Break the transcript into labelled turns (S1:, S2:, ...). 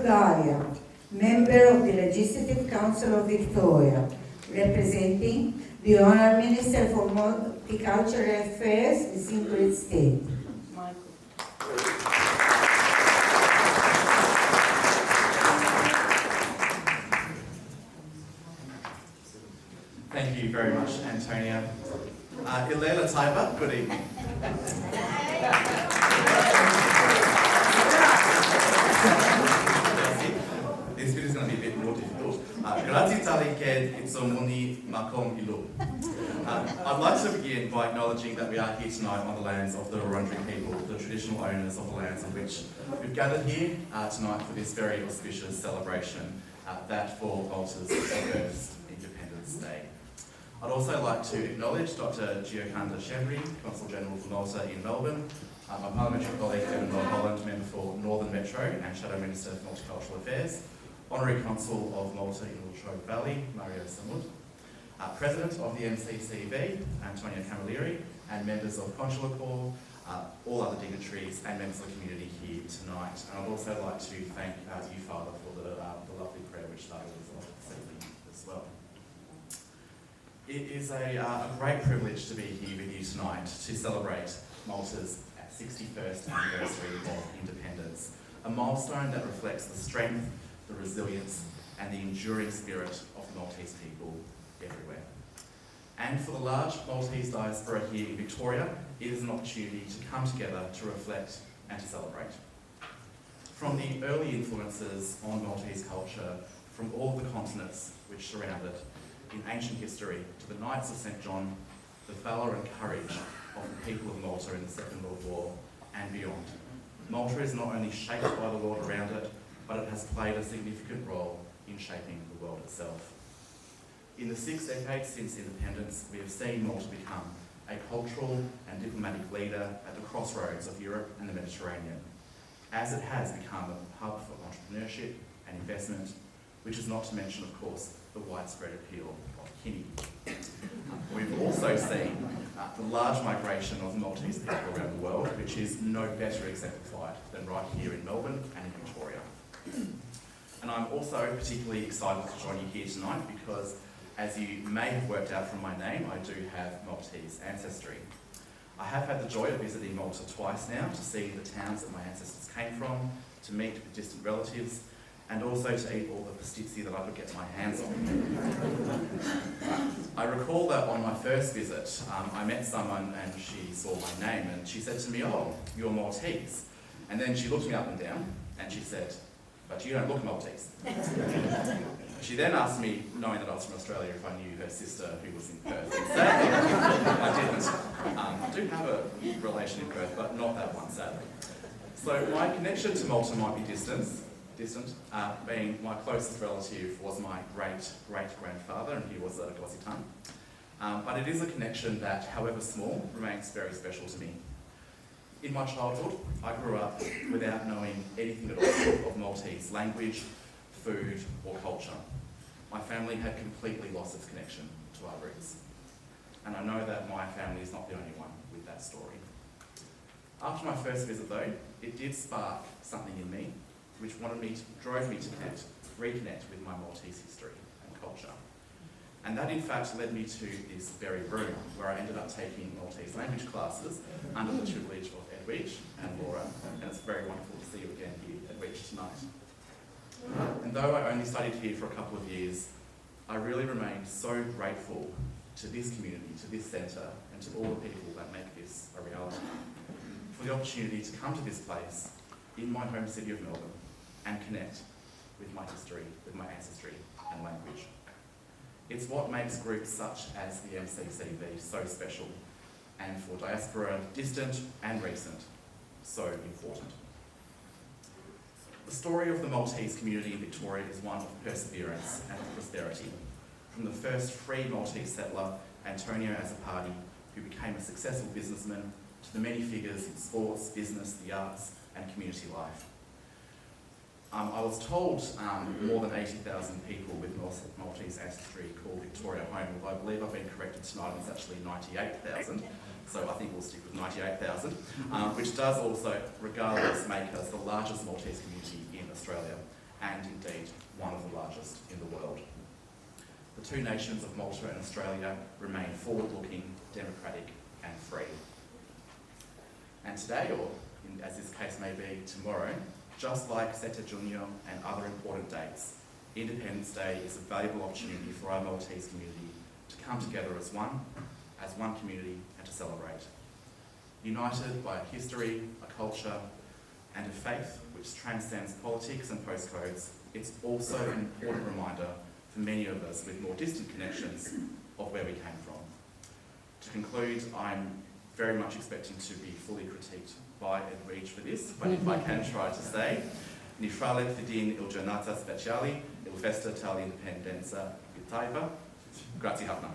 S1: Galea, member of the Legislative Council of Victoria, representing the Honourable Minister for Multicultural Affairs, the Single State.
S2: Thank you very much, Antonia. Ilela Taiba, good evening. This bit is going to be a bit more difficult. Grazie tali ked itsomuni makom ilu. I'd like to begin by acknowledging that we are here tonight on the lands of the Wurundjeri people, the traditional owners of the lands on which we've gathered here tonight for this very auspicious celebration, that for Malta's first Independence Day. I'd also like to acknowledge Dr. Giocanda Shemri, Consul General for Malta in Melbourne, my parliamentary colleague Evan Holland, member for Northern Metro and Shadow Minister for Multicultural Affairs, Honorary Consul of Malta in Latrobe Valley, Mario Samud, President of the MCCV, Antonio Camilleri, and members of Consular Corps, all other dignitaries and members of the community here tonight. And I'd also like to thank you, Father, for the lovely prayer which started us off this evening as well. It is a great privilege to be here with you tonight to celebrate Malta's 61st anniversary of independence, a milestone that reflects the strength, the resilience and the enduring spirit of the Maltese people everywhere. And for the large Maltese diaspora here in Victoria, it is an opportunity to come together to reflect and to celebrate. From the early influences on Maltese culture from all the continents which surround it, in ancient history, to the Knights of St. John, the valour and courage of the people of Malta in the Second World War and beyond. Malta is not only shaped by the world around it, but it has played a significant role in shaping the world itself. In the 6 decades since independence, we have seen Malta become a cultural and diplomatic leader at the crossroads of Europe and the Mediterranean, as it has become a hub for entrepreneurship and investment, which is not to mention, of course, the widespread appeal of Kinney. We've also seen the large migration of Maltese people around the world, which is no better exemplified than right here in Melbourne and in Victoria. And I'm also particularly excited to join you here tonight because, as you may have worked out from my name, I do have Maltese ancestry. I have had the joy of visiting Malta twice now to see the towns that my ancestors came from, to meet with distant relatives, and also to eat all the pastizzi that I could get my hands on. I recall that on my first visit, I met someone and she saw my name and she said to me, "Oh, you're Maltese." And then she looked me up and down and she said, "But you don't look Maltese." She then asked me, knowing that I was from Australia, if I knew her sister who was in Perth. And sadly, I didn't. I do have a relation in Perth, but not that one, sadly. So my connection to Malta might be distant, being my closest relative was my great-great-grandfather, and he was a Gositan. But it is a connection that, however small, remains very special to me. In my childhood, I grew up without knowing anything at all of Maltese language, food, or culture. My family had completely lost its connection to our roots. And I know that my family is not the only one with that story. After my first visit though, it did spark something in me which drove me to reconnect with my Maltese history and culture. And that in fact led me to this very room where I ended up taking Maltese language classes under the tutelage of Edwidge and Laura, and it's very wonderful to see you again here at Edwidge tonight. And though I only studied here for a couple of years, I really remain so grateful to this community, to this centre, and to all the people that make this a reality, for the opportunity to come to this place in my home city of Melbourne and connect with my history, with my ancestry and language. It's what makes groups such as the MCCV so special, and for diaspora, distant and recent, so important. The story of the Maltese community in Victoria is one of perseverance and prosperity. From the first free Maltese settler, Antonio Azzopardi, who became a successful businessman, to the many figures in sports, business, the arts, and community life. I was told more than 80,000 people with Maltese ancestry call Victoria home, although I believe I've been corrected tonight and it's actually 98,000, so I think we'll stick with 98,000, which does also, regardless, make us the largest Maltese community in Australia, largest in the world. The two nations of Malta and Australia remain forward-looking, democratic and free. And today, or as this case may be tomorrow, just like 7 Junio and other important dates, Independence Day is a valuable opportunity for our Maltese community to come together as one community, and to celebrate. United by a history, a culture, and a faith which transcends politics and postcodes, it's also an important reminder for many of us with more distant connections of where we came from. To conclude, I'm very much expecting to be fully critiqued by Ed Reach for this, but if I can try to say, Ni frale fidin il giornata speciali, il festa dell'indipendenza d'Italia. Grazie ħafna.